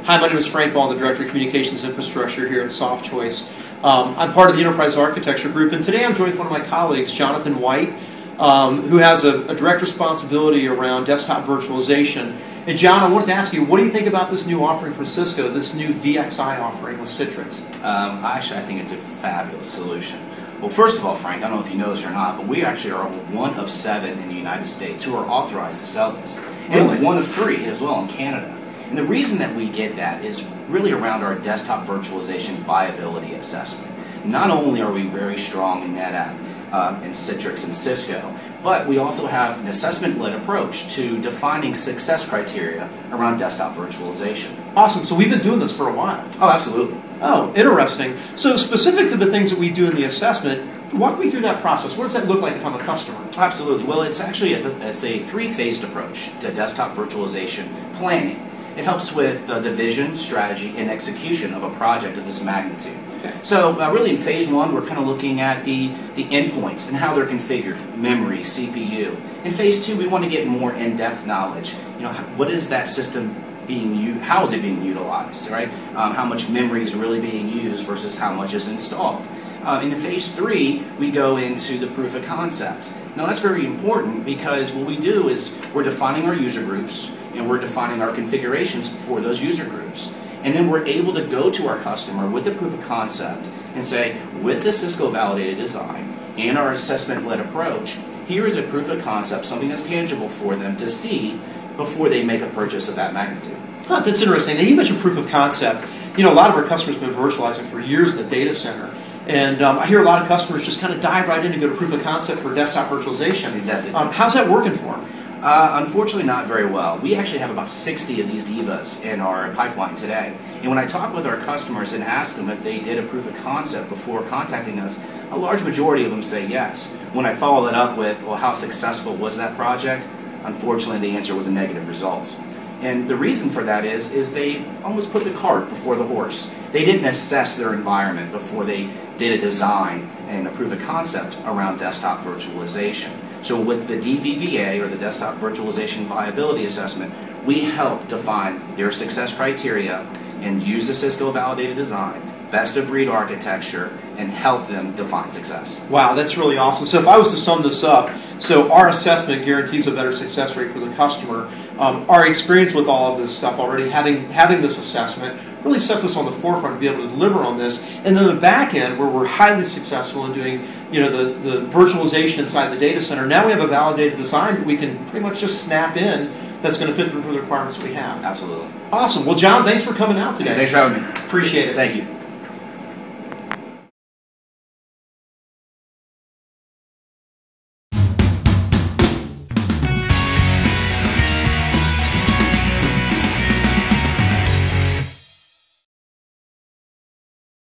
Hi, my name is Frank Ball, the Director of Communications Infrastructure here at SoftChoice. I'm part of the Enterprise Architecture Group, and today I'm joined with one of my colleagues, Jonathan White, who has a direct responsibility around desktop virtualization. And John, I wanted to ask you, what do you think about this new offering for Cisco, this new VxI offering with Citrix? Actually, I think it's a fabulous solution. Well, first of all, Frank, I don't know if you know this or not, but we actually are one of 7 in the United States who are authorized to sell this. And Really? one of 3 as well in Canada. And the reason that we get that is really around our desktop virtualization viability assessment. Not only are we very strong in NetApp, and Citrix and Cisco, but we also have an assessment-led approach to defining success criteria around desktop virtualization. Awesome. So we've been doing this for a while. Oh, absolutely. Oh, interesting. So specific to the things that we do in the assessment, walk me through that process. What does that look like if I'm a customer? Absolutely. Well, it's actually a 3-phased approach to desktop virtualization planning. It helps with the vision, strategy, and execution of a project of this magnitude. Okay. So really in phase 1, we're kind of looking at the endpoints and how they're configured, memory, CPU. In phase 2, we want to get more in-depth knowledge. You know, what is that system being used? How is it being utilized, right? How much memory is really being used versus how much is installed. And in phase 3, we go into the proof of concept. Now that's very important because what we do is we're defining our user groups and we're defining our configurations for those user groups. And then we're able to go to our customer with the proof of concept and say, with the Cisco validated design and our assessment-led approach, here is a proof of concept, something that's tangible for them to see before they make a purchase of that magnitude. Huh, that's interesting. Now you mentioned proof of concept. You know, a lot of our customers have been virtualizing for years in the data center. And I hear a lot of customers just kind of dive right in and go to proof of concept for desktop virtualization. How's that working for them? Unfortunately, not very well. We actually have about 60 of these divas in our pipeline today. And when I talk with our customers and ask them if they did a proof of concept before contacting us, a large majority of them say yes. When I follow that up with, well, how successful was that project? Unfortunately, the answer was a negative result. And the reason for that is they almost put the cart before the horse. They didn't assess their environment before they did a design and a proof of concept around desktop virtualization. So with the DVVA, or the Desktop Virtualization Viability Assessment, we help define their success criteria and use the Cisco validated design, best of breed architecture, and help them define success. Wow, that's really awesome. So if I was to sum this up, so our assessment guarantees a better success rate for the customer. Our experience with all of this stuff already, having this assessment, really sets us on the forefront to be able to deliver on this. And then the back end, where we're highly successful in doing, you know, the virtualization inside the data center, now we have a validated design that we can pretty much just snap in that's going to fit the requirements that we have. Absolutely. Awesome. Well, John, thanks for coming out today. Yeah, thanks for having me. Appreciate it. Thank you.